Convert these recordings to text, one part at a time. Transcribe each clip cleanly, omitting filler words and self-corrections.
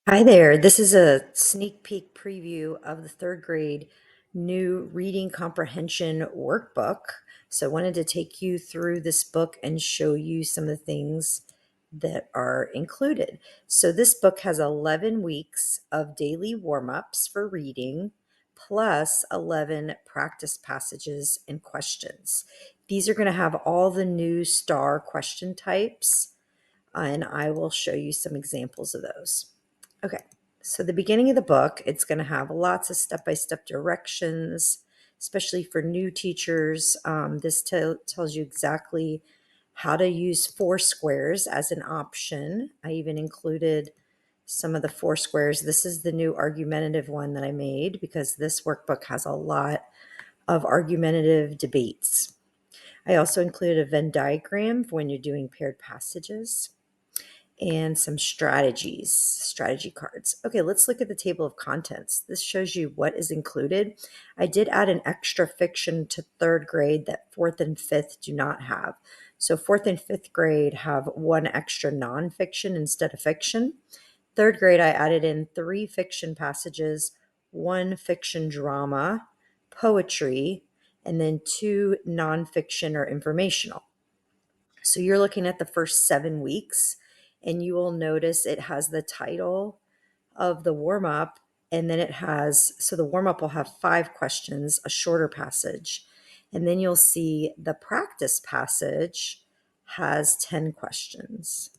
Hi there. This is a sneak peek preview of the third grade new reading comprehension workbook. So I wanted to take you through this book and show you some of the things that are included. So this book has 11 weeks of daily warm-ups for reading, plus 11 practice passages and questions. These are going to have all the new STAR question types, and I will show you some examples of those. Okay, so the beginning of the book, it's going to have lots of step-by-step directions, especially for new teachers. This tells you exactly how to use four squares as an option. I even included some of the four squares. This is the new argumentative one that I made because this workbook has a lot of argumentative debates. I also included a Venn diagram for when you're doing paired passages and some strategy cards. Okay, let's look at the table of contents. This shows you what is included. I did add an extra fiction to third grade that fourth and fifth do not have. So fourth and fifth grade have one extra nonfiction instead of fiction. Third grade, I added in 3 fiction passages, 1 fiction drama, poetry, and then 2 nonfiction or informational. So you're looking at the first 7 weeks, and you will notice it has the title of the warm up, and then it has, so the warm up will have 5 questions, a shorter passage. And then you'll see the practice passage has 10 questions.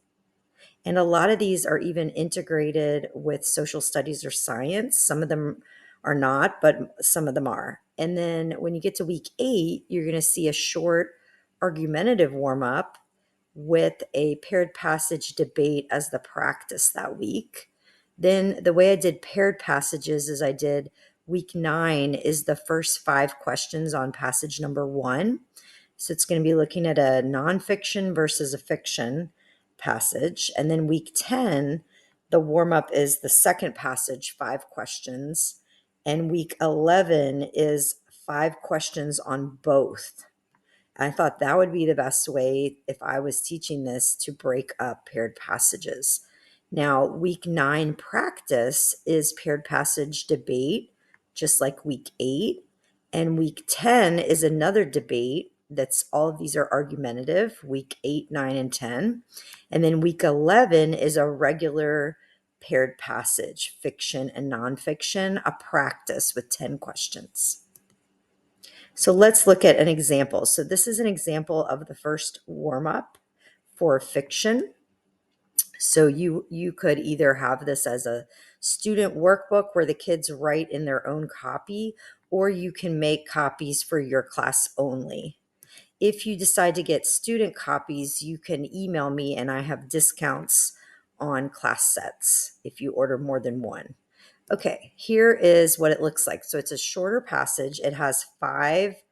And a lot of these are even integrated with social studies or science. Some of them are not, but some of them are. And then when you get to week 8, you're going to see a short argumentative warm up with a paired passage debate as the practice that week. Then the way I did paired passages is I did week 9 is the first 5 questions on passage number 1. So it's going to be looking at a nonfiction versus a fiction passage. And then week 10, the warm up is the second passage, 5 questions. And week 11 is 5 questions on both. I thought that would be the best way if I was teaching this to break up paired passages. Now, week 9 practice is paired passage debate, just like week 8. And week 10 is another debate that's all of these are argumentative, week 8, 9, and 10. And then week 11 is a regular paired passage, fiction and nonfiction, a practice with 10 questions. So let's look at an example. So this is an example of the first warm-up for fiction. So you could either have this as a student workbook where the kids write in their own copy, or you can make copies for your class only. If you decide to get student copies, you can email me and I have discounts on class sets if you order more than one. Okay, here is what it looks like. So it's a shorter passage. It has 5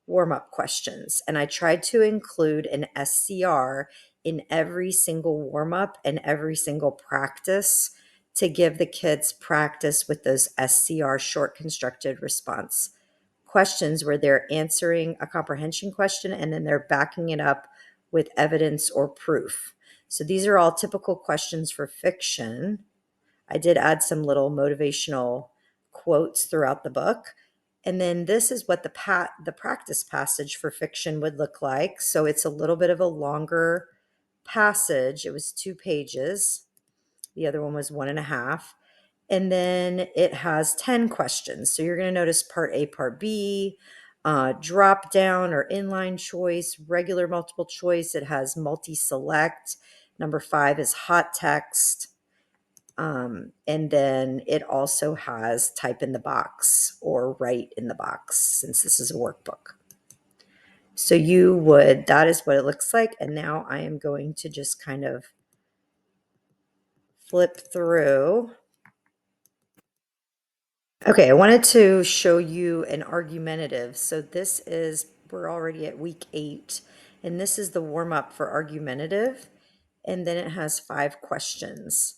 warm-up questions, and I tried to include an SCR in every single warm-up and every single practice to give the kids practice with those SCR, short constructed response questions, where they're answering a comprehension question and then they're backing it up with evidence or proof. So these are all typical questions for fiction. I did add some little motivational quotes throughout the book. And then this is what the practice passage for fiction would look like. So it's a little bit of a longer passage. It was 2 pages. The other one was 1.5. And then it has 10 questions. So you're going to notice part A, part B, drop down or inline choice, regular multiple choice. It has multi-select. Number 5 is hot text. And then it also has type in the box or write in the box, since this is a workbook. So that is what it looks like. And now I am going to just kind of flip through. Okay, I wanted to show you an argumentative. So we're already at week 8, and this is the warm up for argumentative. And then it has 5 questions.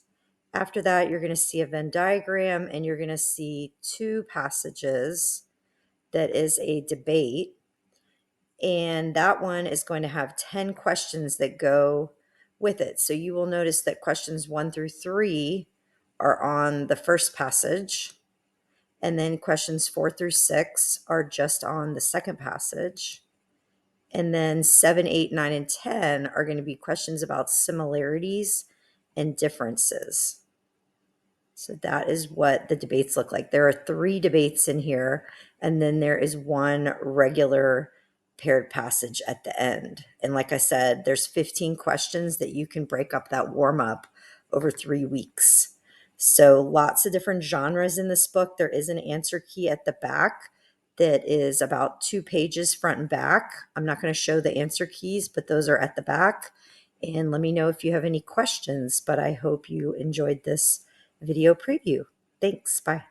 After that, you're going to see a Venn diagram, and you're going to see 2 passages that is a debate. And that one is going to have 10 questions that go with it. So you will notice that questions 1 through 3 are on the first passage, and then questions 4 through 6 are just on the second passage. And then 7, 8, 9, and 10 are going to be questions about similarities and differences. So that is what the debates look like. There are 3 debates in here, and then there is 1 regular paired passage at the end. And like I said, there's 15 questions that you can break up that warm up over 3 weeks. So lots of different genres in this book. There is an answer key at the back that is about 2 pages front and back. I'm not going to show the answer keys, but those are at the back. And let me know if you have any questions, but I hope you enjoyed this video preview. Thanks. Bye.